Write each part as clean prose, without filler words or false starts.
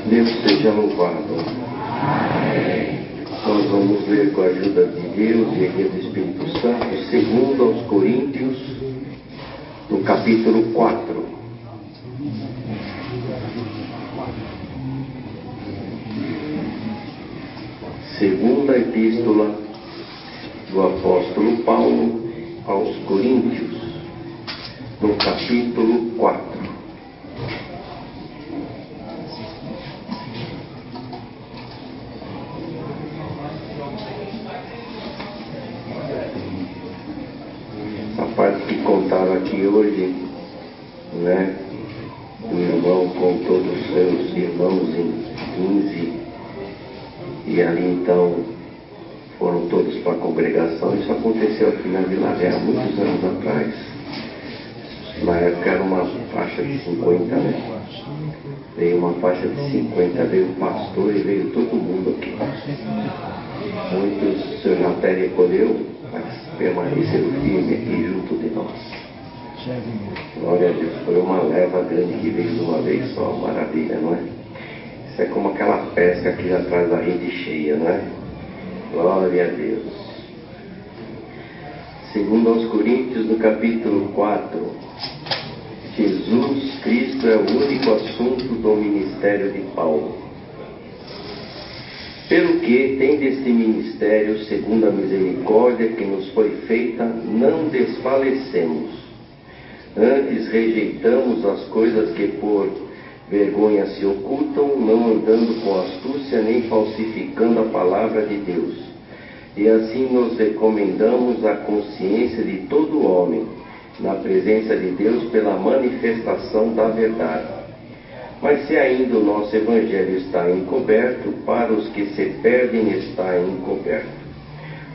Deus seja louvado. Nós vamos ler com a ajuda de Deus e a guia do Espírito Santo, segundo aos Coríntios, no capítulo 4. Segunda epístola do apóstolo Paulo aos Coríntios, no capítulo 4. Parte que contava aqui hoje, né? O irmão com todos os seus irmãos em 15, e ali então foram todos para a congregação. Isso aconteceu aqui na Vila Real, muitos anos atrás. Na época era uma faixa de 50, né? Veio uma faixa de 50, veio o pastor e veio todo mundo aqui. Muitos, o senhor Jaté recolheu, mas permaneceram firmes aqui junto de nós. Glória a Deus, foi uma leva grande que veio de uma vez só, maravilha, não é? Isso é como aquela pesca que já traz a rede cheia, não é? Glória a Deus. Segundo aos Coríntios, no capítulo 4, Jesus Cristo é o único assunto do ministério de Paulo. Pelo que, tendo este ministério, segundo a misericórdia que nos foi feita, não desfalecemos. Antes rejeitamos as coisas que por vergonha se ocultam, não andando com astúcia nem falsificando a palavra de Deus. E assim nos recomendamos à consciência de todo homem, na presença de Deus, pela manifestação da verdade. Mas se ainda o nosso Evangelho está encoberto, para os que se perdem está encoberto,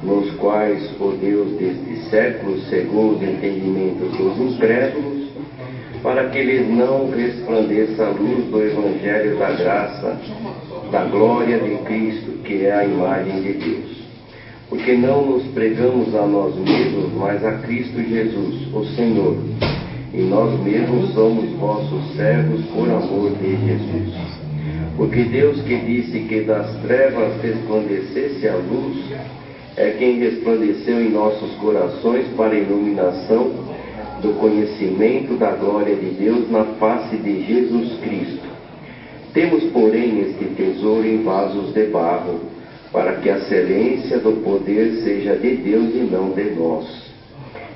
nos quais o Deus deste século cegou os entendimentos dos incrédulos, para que lhes não resplandeça a luz do Evangelho da graça, da glória de Cristo, que é a imagem de Deus. Porque não nos pregamos a nós mesmos, mas a Cristo Jesus, o Senhor. E nós mesmos somos vossos servos por amor de Jesus. Porque Deus, que disse que das trevas resplandecesse a luz, é quem resplandeceu em nossos corações para a iluminação do conhecimento da glória de Deus na face de Jesus Cristo. Temos, porém, este tesouro em vasos de barro, para que a excelência do poder seja de Deus e não de nós.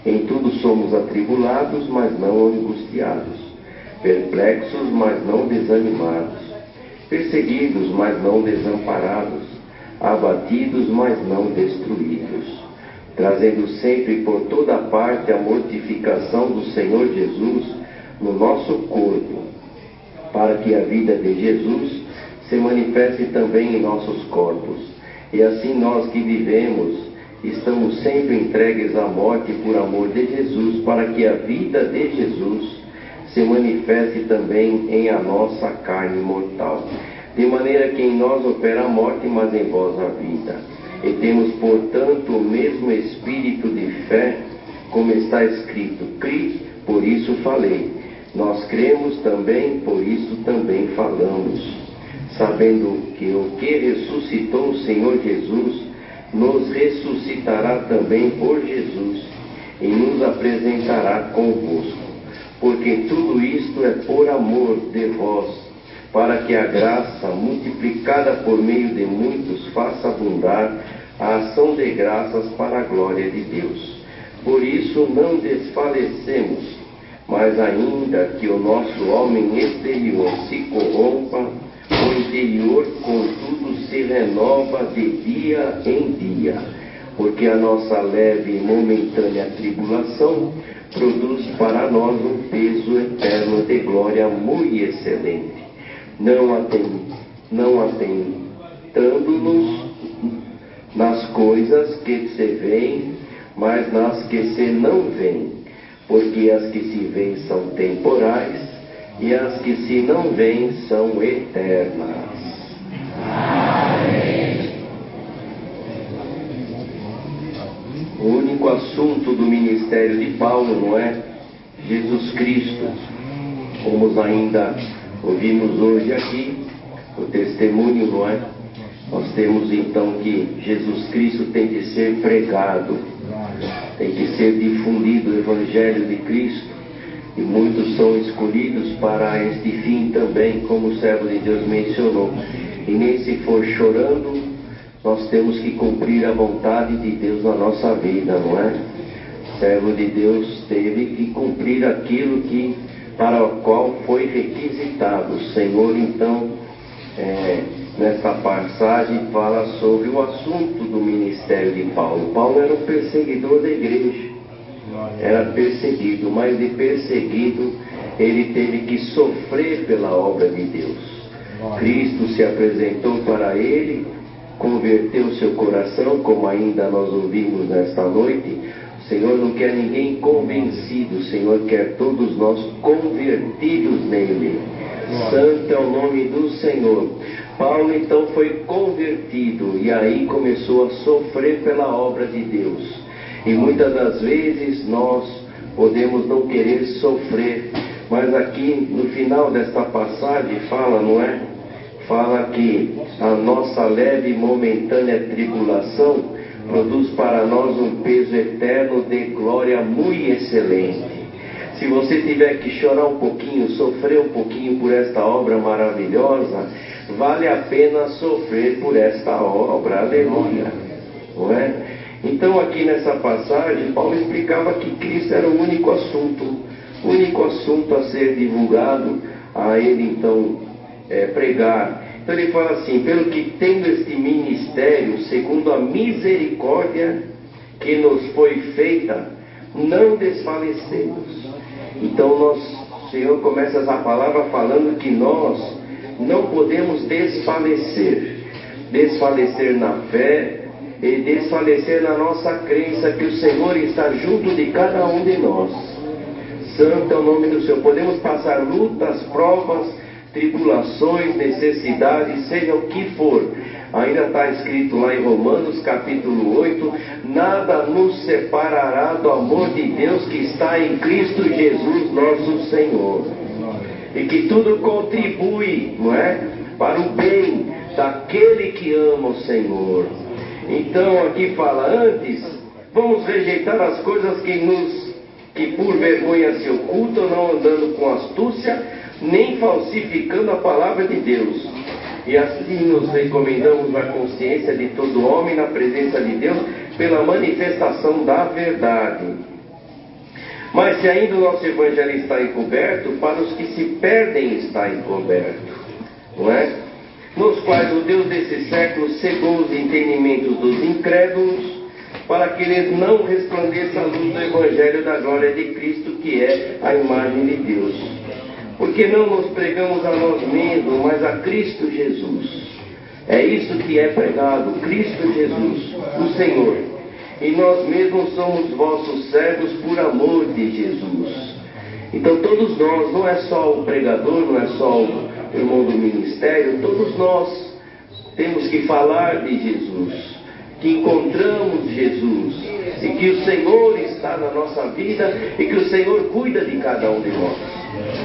Em tudo somos atribulados, mas não angustiados, perplexos, mas não desanimados, perseguidos, mas não desamparados, abatidos, mas não destruídos, trazendo sempre por toda parte a mortificação do Senhor Jesus no nosso corpo, para que a vida de Jesus se manifeste também em nossos corpos. E assim nós que vivemos, estamos sempre entregues à morte por amor de Jesus, para que a vida de Jesus se manifeste também em a nossa carne mortal. De maneira que em nós opera a morte, mas em vós a vida. E temos, portanto, o mesmo espírito de fé, como está escrito: cri, por isso falei. Nós cremos também, por isso também falamos, sabendo que o que ressuscitou o Senhor Jesus nos ressuscitará também por Jesus e nos apresentará convosco. Porque tudo isto é por amor de vós, para que a graça, multiplicada por meio de muitos, faça abundar a ação de graças para a glória de Deus. Por isso não desfalecemos, mas ainda que o nosso homem exterior se corrompa, o interior, contudo, se renova de dia em dia, porque a nossa leve e momentânea tribulação produz para nós um peso eterno de glória muito excelente, não atentando-nos nas coisas que se veem, mas nas que se não veem, porque as que se veem são temporais, e as que se não veem são eternas. Amém. O único assunto do ministério de Paulo, não é? Jesus Cristo. Como ainda ouvimos hoje aqui, o testemunho, não é? Nós temos então que Jesus Cristo tem que ser pregado, tem que ser difundido o Evangelho de Cristo, e muitos são escolhidos para este fim também, como o servo de Deus mencionou. E nem se for chorando, nós temos que cumprir a vontade de Deus na nossa vida, não é? O servo de Deus teve que cumprir aquilo para o qual foi requisitado. O Senhor então, nesta passagem, fala sobre o assunto do ministério de Paulo. Paulo era um perseguidor da igreja, era perseguido, mas de perseguido ele teve que sofrer pela obra de Deus. Cristo se apresentou para ele, converteu seu coração, como ainda nós ouvimos nesta noite. O Senhor não quer ninguém convencido, o Senhor quer todos nós convertidos nele. Santo é o nome do Senhor. Paulo então foi convertido e aí começou a sofrer pela obra de Deus. E muitas das vezes nós podemos não querer sofrer, mas aqui no final desta passagem fala, não é? Fala que a nossa leve e momentânea tribulação produz para nós um peso eterno de glória muito excelente. Se você tiver que chorar um pouquinho, sofrer um pouquinho por esta obra maravilhosa, vale a pena sofrer por esta obra, aleluia, não é? Então aqui nessa passagem, Paulo explicava que Cristo era o único assunto a ser divulgado, a ele então pregar. Então ele fala assim: pelo que tendo este ministério, segundo a misericórdia que nos foi feita, não desfalecemos. Então o Senhor começa essa palavra falando que nós não podemos desfalecer na fé e desfalecer na nossa crença que o Senhor está junto de cada um de nós. Santo é o nome do Senhor. Podemos passar lutas, provas, tribulações, necessidades, seja o que for. Ainda está escrito lá em Romanos capítulo 8: nada nos separará do amor de Deus que está em Cristo Jesus nosso Senhor. E que tudo contribui, não é? Para o bem daquele que ama o Senhor. Então aqui fala: antes, vamos rejeitar as coisas que por vergonha se ocultam, não andando com astúcia, nem falsificando a palavra de Deus. E assim nos recomendamos na consciência de todo homem, na presença de Deus, pela manifestação da verdade. Mas se ainda o nosso evangelho está encoberto, para os que se perdem está encoberto, não é? Nos quais o Deus desse século cegou os entendimentos dos incrédulos, para que eles não resplandeça a luz do evangelho da glória de Cristo, que é a imagem de Deus. Porque não nos pregamos a nós mesmos, mas a Cristo Jesus. É isso que é pregado, Cristo Jesus, o Senhor. E nós mesmos somos vossos servos por amor de Jesus. Então todos nós, não é só o pregador, não é só o irmão do ministério, todos nós temos que falar de Jesus, que encontramos Jesus, e que o Senhor está na nossa vida, e que o Senhor cuida de cada um de nós.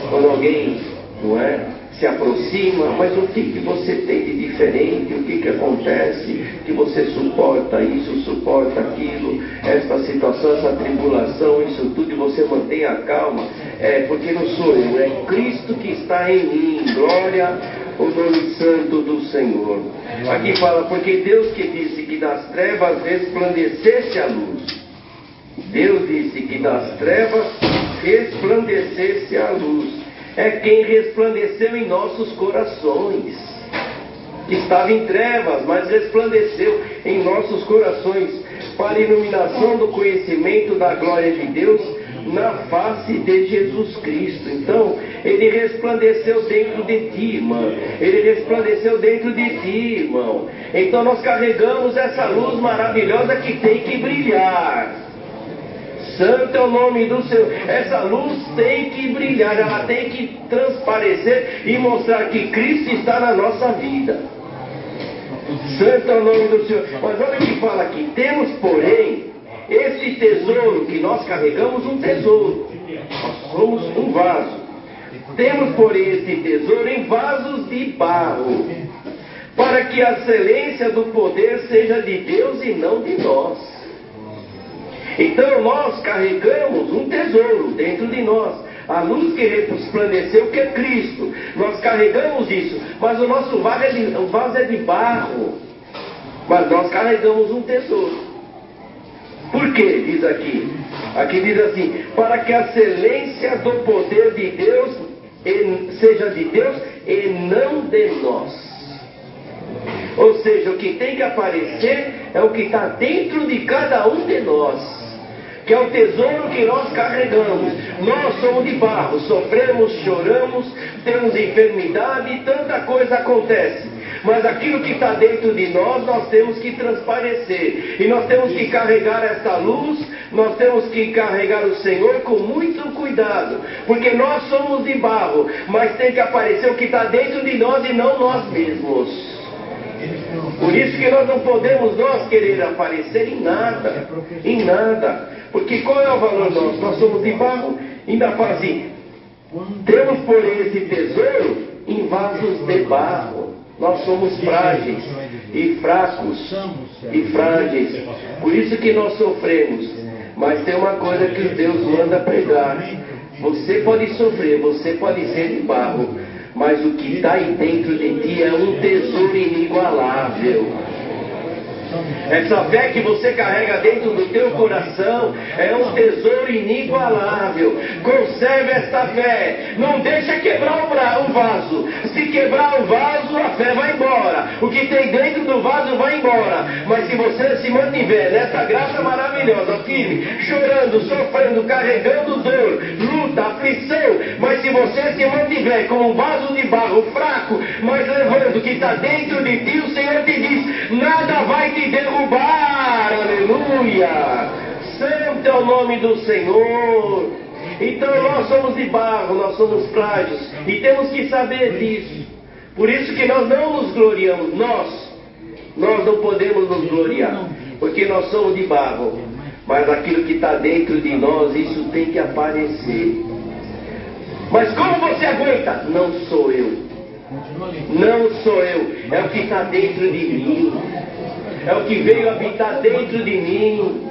Quando alguém, não é, se aproxima: mas o que você tem de diferente? O que acontece? Que você suporta isso, suporta aquilo, esta situação, essa tribulação, isso tudo, e você mantém a calma? Porque não sou eu, é Cristo que está em mim. Glória ao nome santo do Senhor. Aqui fala: porque Deus que disse que das trevas resplandecesse a luz. Deus disse que das trevas resplandecesse a luz. É quem resplandeceu em nossos corações. Estava em trevas, mas resplandeceu em nossos corações, para a iluminação do conhecimento da glória de Deus na face de Jesus Cristo. Então, Ele resplandeceu dentro de ti, irmã. Ele resplandeceu dentro de ti, irmão. Então nós carregamos essa luz maravilhosa que tem que brilhar. Santo é o nome do Senhor. Essa luz tem que brilhar, ela tem que transparecer e mostrar que Cristo está na nossa vida. Santo é o nome do Senhor. Mas olha o que fala aqui: temos, porém, esse tesouro que nós carregamos, um tesouro. Nós somos um vaso. Temos, porém, esse tesouro em vasos de barro, para que a excelência do poder seja de Deus e não de nós. Então nós carregamos um tesouro dentro de nós, a luz que resplandeceu, que é Cristo. Nós carregamos isso, mas o nosso vaso é de barro, mas nós carregamos um tesouro. Por quê? Diz aqui. Aqui diz assim: para que a excelência do poder de Deus seja de Deus e não de nós. Ou seja, o que tem que aparecer é o que está dentro de cada um de nós, que é o tesouro que nós carregamos. Nós somos de barro, sofremos, choramos, temos enfermidade, tanta coisa acontece. Mas aquilo que está dentro de nós, nós temos que transparecer. E nós temos que carregar essa luz, nós temos que carregar o Senhor com muito cuidado. Porque nós somos de barro, mas tem que aparecer o que está dentro de nós e não nós mesmos. Por isso que nós não podemos querer aparecer em nada. Em nada. Porque qual é o valor nosso? Nós somos de barro, ainda fala assim: temos, porém, esse tesouro em vasos de barro. Nós somos frágeis e fracos e frágeis. Por isso que nós sofremos. Mas tem uma coisa que Deus manda pregar: você pode sofrer, você pode ser de barro, mas o que está aí dentro de ti é um tesouro inigualável. Essa fé que você carrega dentro do teu coração é um tesouro inigualável. Conserve esta fé. Não deixa quebrar o vaso. Se quebrar o vaso, a fé vai embora. O que tem dentro do vaso vai embora. Mas se você se mantiver nessa graça maravilhosa, firme, chorando, sofrendo, carregando dor, luta, aflição, mas se você se mantiver como um vaso de barro fraco, mas levando o que está dentro de ti, o Senhor te diz: nada vai te derrubar. Aleluia! Santo é o nome do Senhor. Então nós somos de barro, nós somos frágeis e temos que saber disso. Por isso que nós não nos gloriamos. Nós não podemos nos gloriar, porque nós somos de barro. Mas aquilo que está dentro de nós, isso tem que aparecer. Mas como você aguenta? Não sou eu. Não sou eu. É o que está dentro de mim. É o que veio habitar dentro de mim.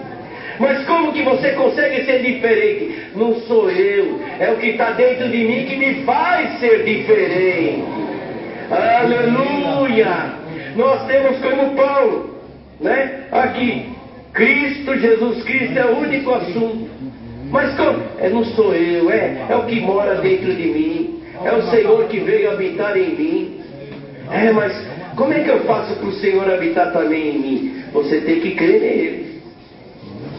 Mas como que você consegue ser diferente? Não sou eu. É o que está dentro de mim que me faz ser diferente. Aleluia! Nós temos como Paulo, né? Aqui, Cristo, Jesus Cristo é o único assunto. Mas como? Não sou eu, é o que mora dentro de mim. É o Senhor que veio habitar em mim. Mas como é que eu faço para o Senhor habitar também em mim? Você tem que crer nele.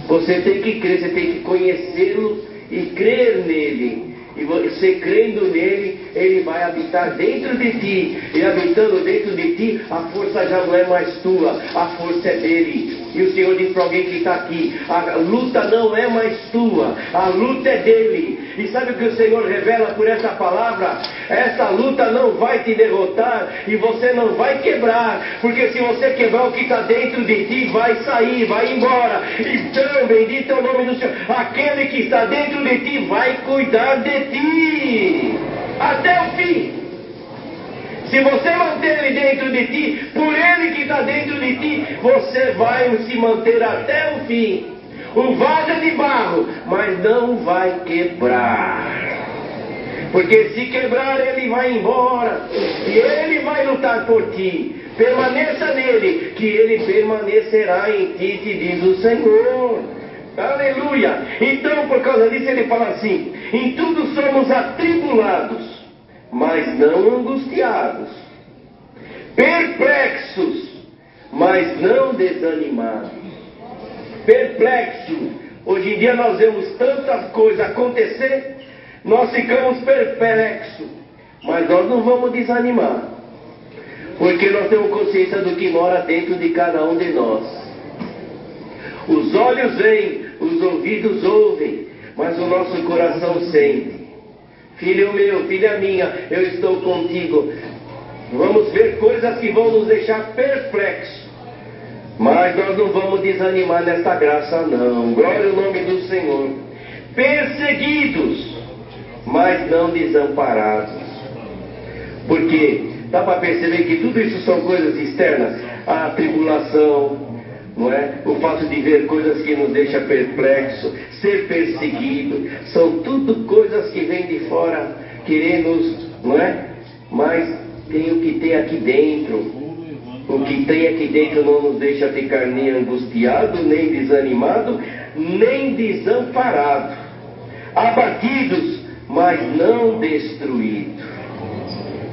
Você tem que crer, você tem que conhecê-lo e crer nele. E você crendo nele, ele vai habitar dentro de ti. E habitando dentro de ti, a força já não é mais tua, a força é dele. E o Senhor diz para alguém que está aqui: a luta não é mais tua, a luta é dele. E sabe o que o Senhor revela por essa palavra? Essa luta não vai te derrotar e você não vai quebrar, porque se você quebrar, o que está dentro de ti vai sair, vai embora. Então, bendito é o nome do Senhor. Aquele que está dentro de ti vai cuidar de ti até o fim. Se você manter ele dentro de ti, por ele que está dentro de ti, você vai se manter até o fim. O vaso é de barro, mas não vai quebrar. Porque se quebrar, ele vai embora. E ele vai lutar por ti. Permaneça nele, que ele permanecerá em ti, te diz o Senhor. Aleluia! Então, por causa disso, ele fala assim: em tudo somos atribulados, mas não angustiados, perplexos, mas não desanimados. Perplexo. Hoje em dia nós vemos tantas coisas acontecer, nós ficamos perplexos, mas nós não vamos desanimar, porque nós temos consciência do que mora dentro de cada um de nós. Os olhos veem, os ouvidos ouvem, mas o nosso coração sente. Filho meu, filha minha, eu estou contigo. Vamos ver coisas que vão nos deixar perplexos, mas nós não vamos desanimar nesta graça não. Glória ao nome do Senhor. Perseguidos, mas não desamparados. Porque Dá para perceber que tudo isso são coisas externas? A tribulação, não é? O fato de ver coisas que nos deixam perplexo, ser perseguido, são tudo coisas que vêm de fora, querer nos, não é? Mas tem o que tem aqui dentro. O que tem aqui dentro não nos deixa ficar nem angustiado, nem desanimado, nem desamparado, abatidos, mas não destruídos.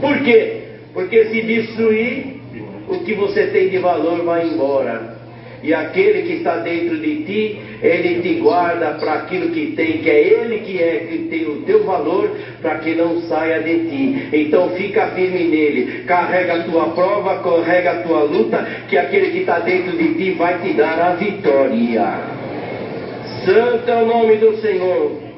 Por quê? Porque se destruir, o que você tem de valor vai embora. E aquele que está dentro de ti, ele te guarda para aquilo que tem, que é ele que tem o teu valor, para que não saia de ti. Então fica firme nele, carrega a tua prova, carrega a tua luta, que aquele que está dentro de ti vai te dar a vitória. Santo é o nome do Senhor.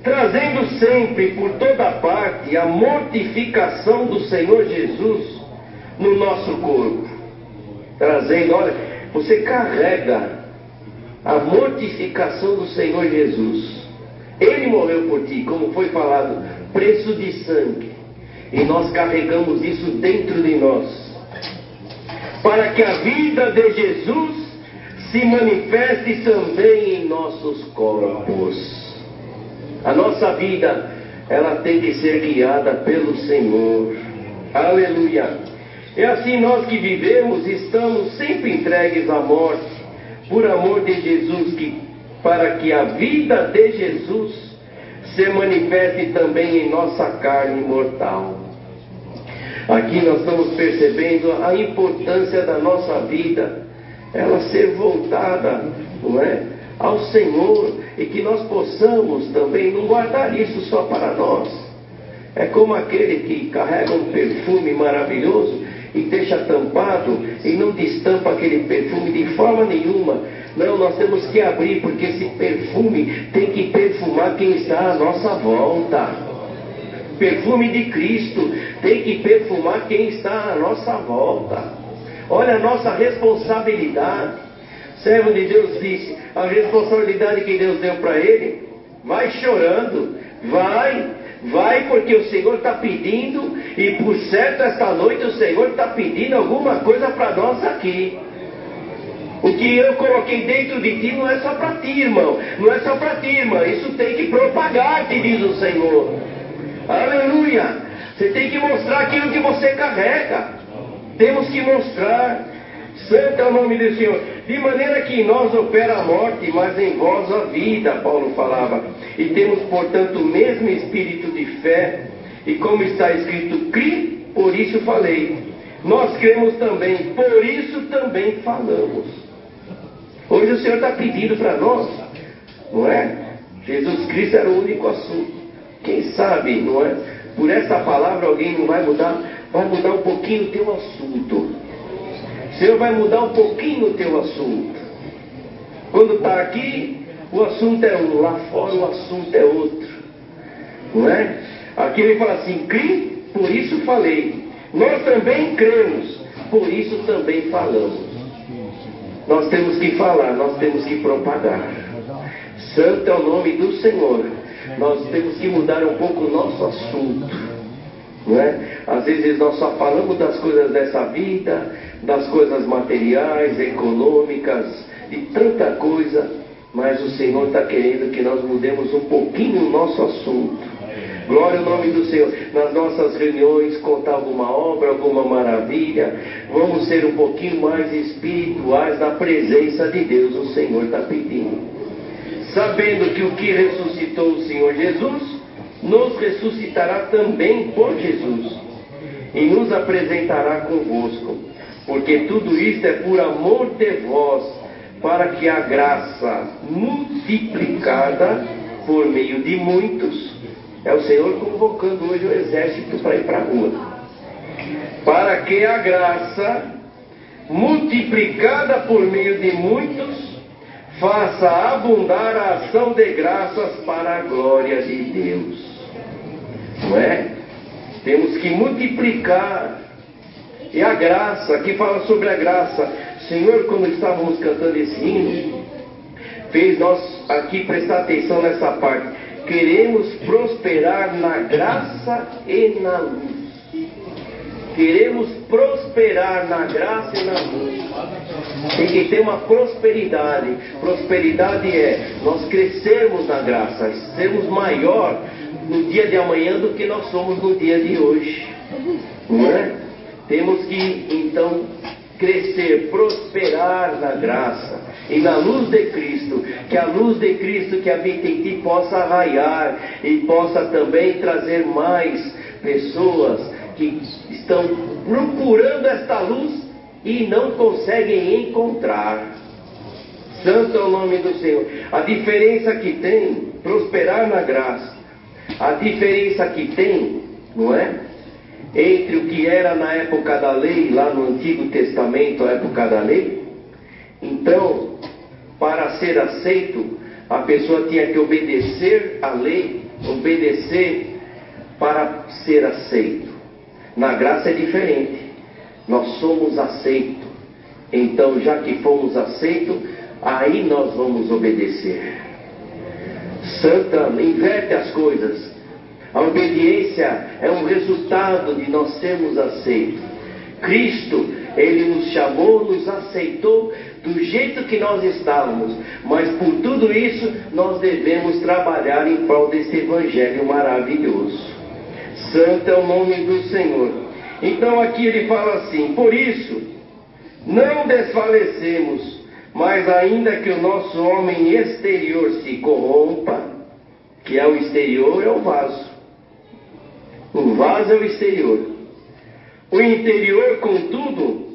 Trazendo sempre por toda parte a mortificação do Senhor Jesus no nosso corpo. Trazendo, olha, você carrega a mortificação do Senhor Jesus. Ele morreu por ti, como foi falado, preço de sangue. E nós carregamos isso dentro de nós, para que a vida de Jesus se manifeste também em nossos corpos. A nossa vida, ela tem que ser guiada pelo Senhor. Aleluia. E assim nós que vivemos, estamos sempre entregues à morte, por amor de Jesus, para que a vida de Jesus se manifeste também em nossa carne mortal. Aqui nós estamos percebendo a importância da nossa vida, ela ser voltada, não é, ao Senhor, e que nós possamos também não guardar isso só para nós. É como aquele que carrega um perfume maravilhoso e deixa tampado e não destampa aquele perfume de forma nenhuma. Não, nós temos que abrir, porque esse perfume tem que perfumar quem está à nossa volta. Perfume de Cristo tem que perfumar quem está à nossa volta. Olha a nossa responsabilidade. O servo de Deus disse, a responsabilidade que Deus deu para ele, vai chorando, vai porque o Senhor está pedindo, e por certo esta noite o Senhor está pedindo alguma coisa para nós aqui. O que eu coloquei dentro de ti não é só para ti, irmão, não é só para ti, irmã, isso tem que propagar-te, diz o Senhor. Aleluia. Você tem que mostrar aquilo que você carrega. Temos que mostrar. Santo é o nome do Senhor. De maneira que em nós opera a morte, mas em vós a vida, Paulo falava. E temos, portanto, o mesmo espírito de fé. E como está escrito, cri, por isso falei. Nós cremos também, por isso também falamos. Hoje o Senhor está pedindo para nós, não é? Jesus Cristo era o único assunto. Quem sabe, não é? Por essa palavra alguém não vai mudar um pouquinho o teu assunto. O Senhor vai mudar um pouquinho o teu assunto. Quando está aqui, o assunto é um, lá fora o assunto é outro. Não é? Aqui ele fala assim, cri, por isso falei. Nós também cremos, por isso também falamos. Nós temos que falar, nós temos que propagar. Santo é o nome do Senhor. Nós temos que mudar um pouco o nosso assunto. Não é? Às vezes nós só falamos das coisas dessa vida, das coisas materiais, econômicas, de tanta coisa, mas o Senhor está querendo que nós mudemos um pouquinho o nosso assunto. Glória ao nome do Senhor. Nas nossas reuniões, contar alguma obra, alguma maravilha, vamos ser um pouquinho mais espirituais na presença de Deus. O Senhor está pedindo, sabendo que o que ressuscitou o Senhor Jesus nos ressuscitará também por Jesus e nos apresentará convosco, porque tudo isto é por amor de vós, para que a graça multiplicada por meio de muitos, é o Senhor convocando hoje o exército para ir para a rua, para que a graça multiplicada por meio de muitos faça abundar a ação de graças para a glória de Deus. Não é? Temos que multiplicar. E a graça, aqui fala sobre a graça. Senhor, quando estávamos cantando esse hino, fez nós aqui prestar atenção nessa parte. Queremos prosperar na graça e na luz. queremos prosperar na graça e na luz. Tem que ter uma prosperidade. Prosperidade é nós crescermos na graça, sermos maior no dia de amanhã do que nós somos no dia de hoje. Não é? Temos que então crescer, prosperar na graça e na luz de Cristo, que a luz de Cristo que habita em ti possa raiar e possa também trazer mais pessoas que estão procurando esta luz e não conseguem encontrar. Santo é o nome do Senhor. A diferença que tem, prosperar na graça, a diferença que tem, não é? Entre o que era na época da lei, lá no Antigo Testamento, a época da lei. Então, para ser aceito, a pessoa tinha que obedecer à lei, obedecer para ser aceito. Na graça é diferente. Nós somos aceitos. Então, já que fomos aceitos, aí nós vamos obedecer. Santa, inverte as coisas. A obediência é um resultado de nós sermos aceitos. Cristo, Ele nos chamou, nos aceitou do jeito que nós estávamos. Mas por tudo isso, nós devemos trabalhar em prol desse Evangelho maravilhoso. Santo é o nome do Senhor. Então aqui ele fala assim: por isso, não desfalecemos, mas ainda que o nosso homem exterior se corrompa, que é o exterior, é o vaso. O vaso é o exterior. O interior, contudo,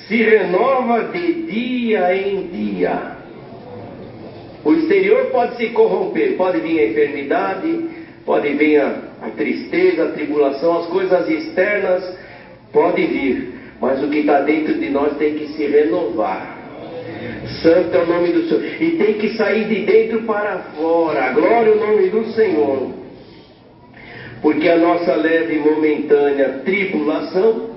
se renova de dia em dia. O exterior pode se corromper, pode vir a enfermidade, pode vir a tristeza, a tribulação, as coisas externas podem vir, mas o que está dentro de nós tem que se renovar. Santo é o nome do Senhor. E tem que sair de dentro para fora. Glória ao nome do Senhor. Porque a nossa leve e momentânea tribulação,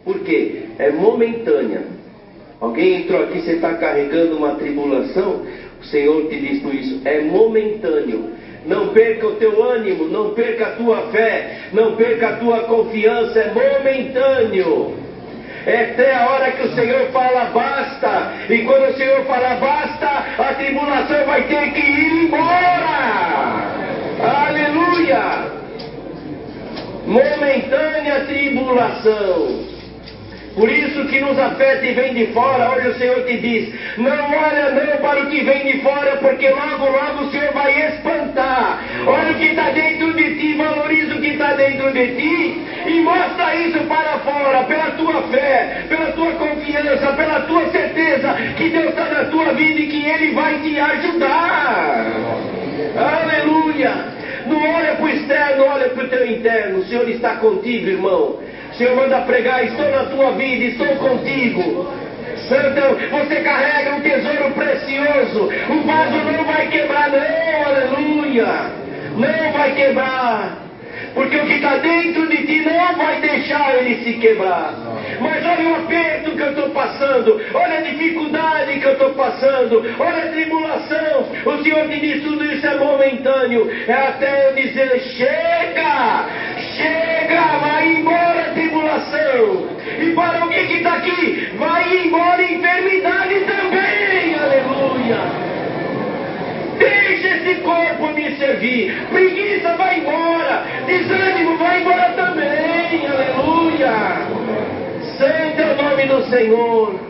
por quê? É momentânea. Alguém entrou aqui, você está carregando uma tribulação, o Senhor te diz por isso, é momentâneo. Não perca o teu ânimo, não perca a tua fé, não perca a tua confiança, é momentâneo. É até a hora que o Senhor fala basta. E quando o Senhor fala basta, a tribulação vai ter que ir embora. Aleluia! Momentânea tribulação. Por isso que nos afeta e vem de fora. Hoje o Senhor te diz: não olha não para o que vem de fora, porque logo logo o Senhor vai espantar. Olha o que está dentro de ti, valoriza o que está dentro de ti e mostra isso para fora, pela tua fé, pela tua confiança, pela tua certeza que Deus está na tua vida e que Ele vai te ajudar. Aleluia! Não olha para o externo, olha para o teu interno. O Senhor está contigo, irmão. O Senhor manda pregar: estou na tua vida, estou contigo. Santo, você carrega um tesouro precioso. O vaso não vai quebrar, não, aleluia. Não vai quebrar. Porque o que está dentro de ti não vai deixar ele se quebrar. Mas olha o aperto que eu estou passando, olha a dificuldade que eu estou passando, olha a tribulação. O Senhor te diz: tudo isso é momentâneo. É até eu dizer: chega, chega, vai embora a tribulação. E para alguém que está aqui, vai embora a enfermidade também, aleluia. Deixa esse corpo me servir. Preguiça vai embora. Desânimo vai embora também. Aleluia. Santo é o nome do Senhor.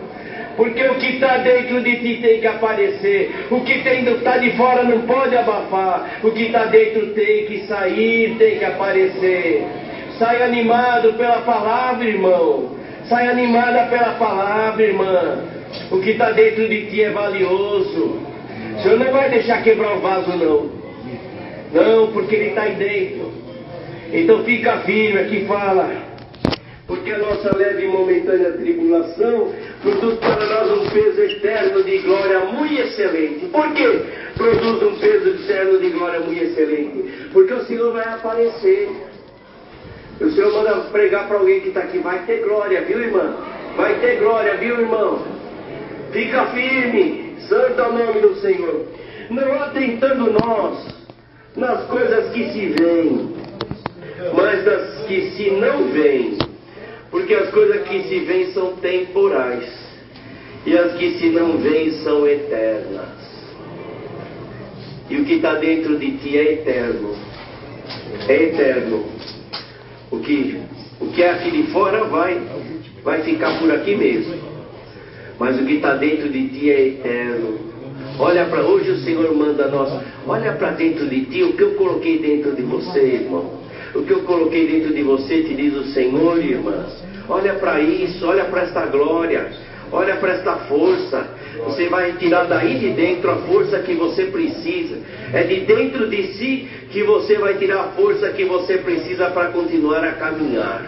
Porque o que está dentro de ti tem que aparecer. O que está de fora não pode abafar. O que está dentro tem que sair, tem que aparecer. Sai animado pela palavra, irmão. Sai animada pela palavra, irmã. O que está dentro de ti é valioso. O Senhor não vai deixar quebrar o vaso, não. Não, porque Ele está aí dentro. Então fica firme, aqui fala. Porque a nossa leve e momentânea tribulação produz para nós um peso eterno de glória muito excelente. Por quê? Produz um peso eterno de glória muito excelente. Porque o Senhor vai aparecer. O Senhor manda pregar para alguém que está aqui: vai ter glória, viu, irmã? Vai ter glória, viu, irmão? Fica firme. Santo é o nome do Senhor. Não atentando nós nas coisas que se veem, estas que se não veem, porque as coisas que se veem são temporais, e as que se não veem são eternas. E o que está dentro de ti é eterno. É eterno. O que é aqui de fora vai ficar por aqui mesmo. Mas o que está dentro de ti é eterno. Olha para hoje o Senhor manda nós. Olha para dentro de ti o que eu coloquei dentro de você, irmão. O que eu coloquei dentro de você, te diz o Senhor, irmãs. Olha para isso, olha para esta glória, olha para esta força. Você vai tirar daí de dentro a força que você precisa. É de dentro de si que você vai tirar a força que você precisa para continuar a caminhar.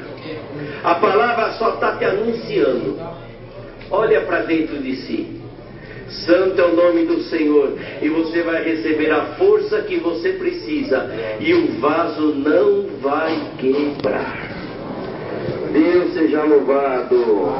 A palavra só está te anunciando. Olha para dentro de si. Santo é o nome do Senhor. E você vai receber a força que você precisa. E o vaso não vai quebrar. Deus seja louvado.